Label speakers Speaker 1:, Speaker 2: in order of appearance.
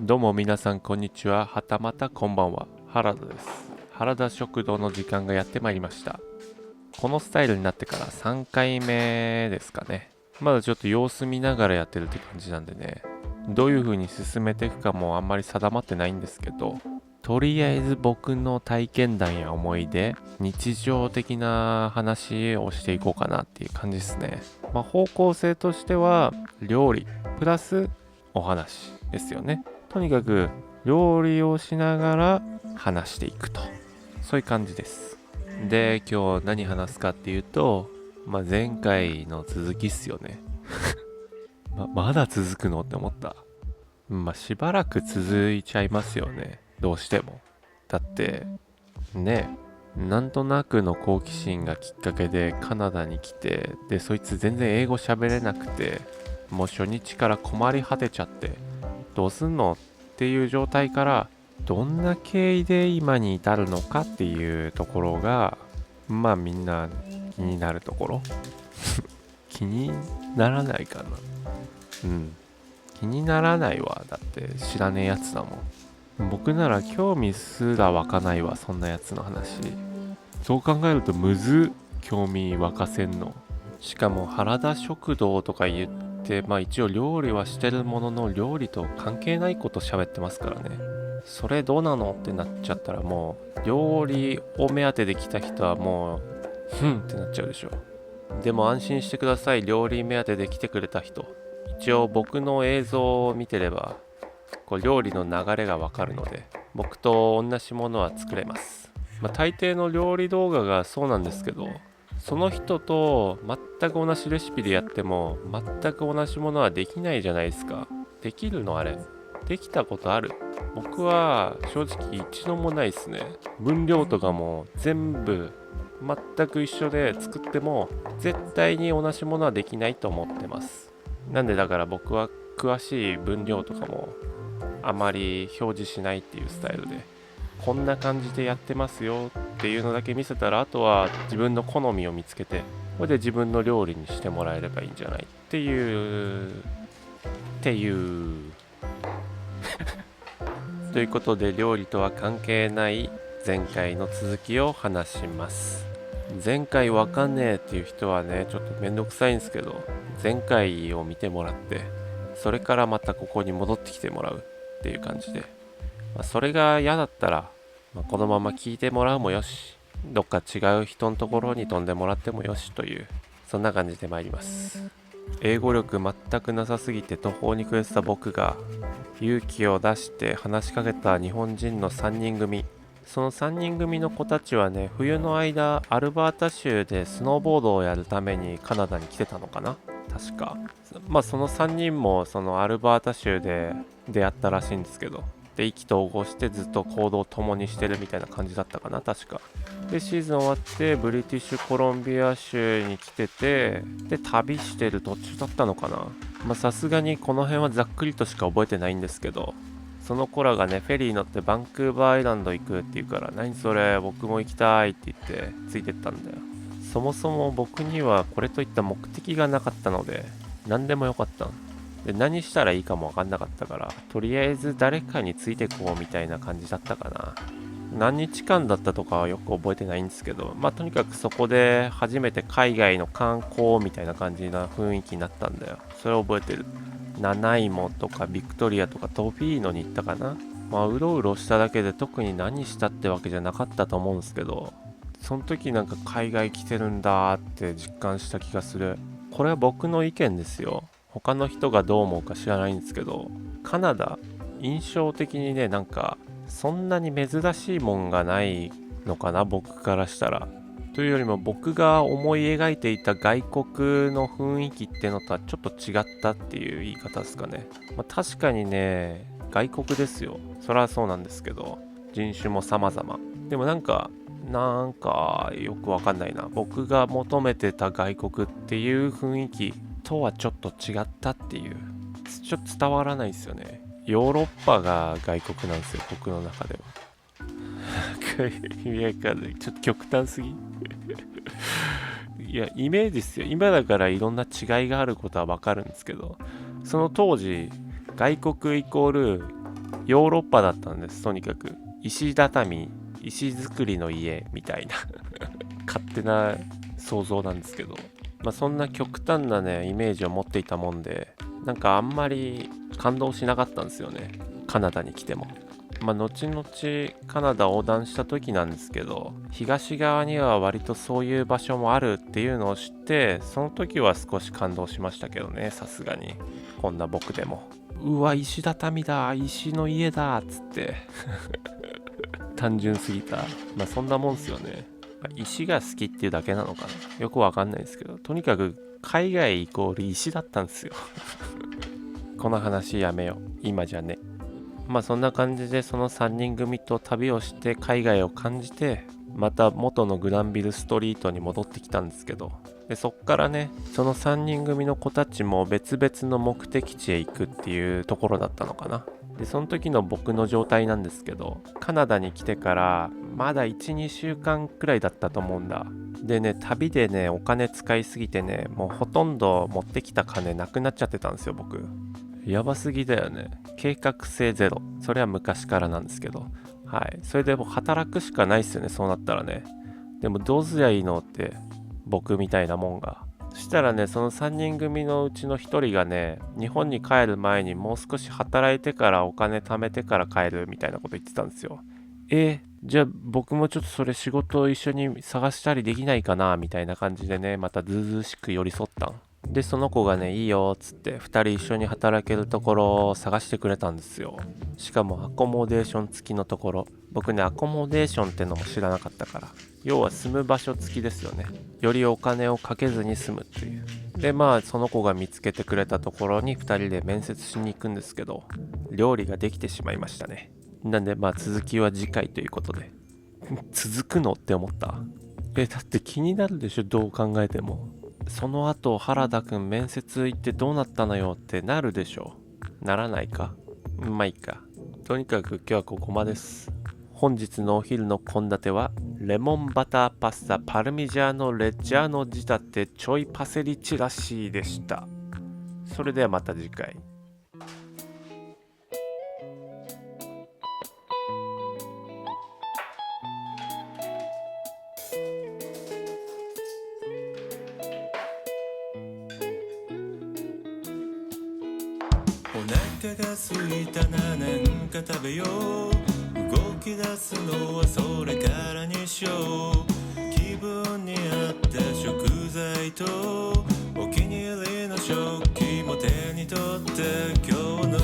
Speaker 1: どうも皆さんこんにちは、はたまたこんばんは。原田です。原田食堂の時間がやってまいりました。このスタイルになってから3回目ですかね。まだちょっと様子見ながらやってるって感じなんでね、どういう風に進めていくかもあんまり定まってないんですけど、とりあえず僕の体験談や思い出、日常的な話をしていこうかなっていう感じですね。方向性としては料理プラスお話ですよね。とにかく料理をしながら話していくと、そういう感じです。で、今日何話すかっていうと、前回の続きっすよね。まだ続くのって思った。しばらく続いちゃいますよね、どうしても。だってね、なんとなくの好奇心がきっかけでカナダに来て、でそいつ全然英語喋れなくて、もう初日から困り果てちゃって、どうすんのっていう状態から、どんな経緯で今に至るのかっていうところが、みんな気になるところ。気にならないかな。気にならないわ。だって知らねえやつだもん。僕なら興味すら湧かないわ、そんなやつの話。そう考えるとむず、興味湧かせんの。しかも原田食堂とか言って、一応料理はしてるものの、料理と関係ないこと喋ってますからね。それどうなのってなっちゃったら、もう料理を目当てで来た人はもうふんってなっちゃうでしょ。でも安心してください、料理目当てで来てくれた人、一応僕の映像を見てれば料理の流れがわかるので、僕と同じものは作れます。大抵の料理動画がそうなんですけど、その人と全く同じレシピでやっても全く同じものはできないじゃないですか。できるの？あれできたことある？僕は正直一度もないですね。分量とかも全部全く一緒で作っても絶対に同じものはできないと思ってます。なんでだから僕は詳しい分量とかもあまり表示しないっていうスタイルで、こんな感じでやってますよっていうのだけ見せたら、あとは自分の好みを見つけて、これで自分の料理にしてもらえればいいんじゃないっていうということで、料理とは関係ない前回の続きを話します。前回わかんねえっていう人はね、ちょっとめんどくさいんですけど、前回を見てもらって、それからまたここに戻ってきてもらうっていう感じで、それが嫌だったら、このまま聞いてもらうもよし、どっか違う人のところに飛んでもらってもよしという、そんな感じで参ります。英語力全くなさすぎて途方に暮れてた僕が勇気を出して話しかけた日本人の3人組。その3人組の子たちはね、冬の間アルバータ州でスノーボードをやるためにカナダに来てたのかな、確か。その3人もそのアルバータ州で出会ったらしいんですけど、で意気投合してずっと行動を共にしてるみたいな感じだったかな、確か。でシーズン終わってブリティッシュコロンビア州に来てて、で旅してる途中だったのかな。さすがにこの辺はざっくりとしか覚えてないんですけど、その子らがねフェリー乗ってバンクーバーアイランド行くって言うから、何それ僕も行きたいって言ってついてったんだよ。そもそも僕にはこれといった目的がなかったので、何でもよかったで、何したらいいかも分かんなかったから、とりあえず誰かについてこうみたいな感じだったかな。何日間だったとかはよく覚えてないんですけど、とにかくそこで初めて海外の観光みたいな感じな雰囲気になったんだよ。それを覚えてる。ナナイモとかビクトリアとかトフィーノに行ったかな。うろうろしただけで特に何したってわけじゃなかったと思うんですけど、その時なんか海外来てるんだって実感した気がする。これは僕の意見ですよ。他の人がどう思うか知らないんですけど、カナダ印象的にね、なんかそんなに珍しいもんがないのかな、僕からしたら。というよりも僕が思い描いていた外国の雰囲気ってのとはちょっと違ったっていう言い方ですかね。確かにね、外国ですよ。そりゃそうなんですけど、人種も様々。でもなんかよくわかんないな。僕が求めてた外国っていう雰囲気とはちょっと違ったっていう。ちょっと伝わらないですよね。ヨーロッパが外国なんですよ、僕の中では。意味わかんない。ちょっと極端すぎ。いや、イメージですよ。今だからいろんな違いがあることはわかるんですけど、その当時、外国イコールヨーロッパだったんです。とにかく石畳、石造りの家みたいな勝手な想像なんですけど、そんな極端なねイメージを持っていたもんで、なんかあんまり感動しなかったんですよね、カナダに来ても。後々カナダ横断した時なんですけど、東側には割とそういう場所もあるっていうのを知って、その時は少し感動しましたけどね。さすがにこんな僕でも、うわ石畳だ、石の家だっつって単純すぎた。そんなもんすよね。石が好きっていうだけなのかな、よくわかんないですけど、とにかく海外イコール石だったんですよこの話やめよう、今じゃね。そんな感じでその3人組と旅をして海外を感じて、また元のグランビルストリートに戻ってきたんですけど、でそっからね、その3人組の子たちも別々の目的地へ行くっていうところだったのかな。でその時の僕の状態なんですけど、カナダに来てからまだ 1,2 週間くらいだったと思うんだ。でね、旅でねお金使いすぎてね、もうほとんど持ってきた金なくなっちゃってたんですよ僕。やばすぎだよね。計画性ゼロ。それは昔からなんですけど、はい、それでもう働くしかないっすよね、そうなったらね。でもどうすりゃいいのって、僕みたいなもんが。そしたらね、その3人組のうちの1人がね、日本に帰る前にもう少し働いてからお金貯めてから帰るみたいなこと言ってたんですよ。じゃあ僕もちょっとそれ仕事を一緒に探したりできないかなみたいな感じでね、またずうずうしく寄り添ったんで、その子がねいいよっつって2人一緒に働けるところを探してくれたんですよ。しかもアコモデーション付きのところ。僕ねアコモデーションってのも知らなかったから、要は住む場所付きですよね。よりお金をかけずに済むっていう。でその子が見つけてくれたところに2人で面接しに行くんですけど、料理ができてしまいましたね。なんで続きは次回ということで続くのって思った。だって気になるでしょ、どう考えても。その後原田くん面接行ってどうなったのよってなるでしょ。ならないか。いいか。とにかく今日はここまです。本日のお昼の献立はレモンバターパスタパルミジャーノレッジャーノ仕立てちょいパセリチラシでした。それではまた次回。
Speaker 2: お腹が空いたな、なんか食べよう。動き出すのはそれからにしよう。気分に合った食材とお気に入りの食器も手に取って、今日の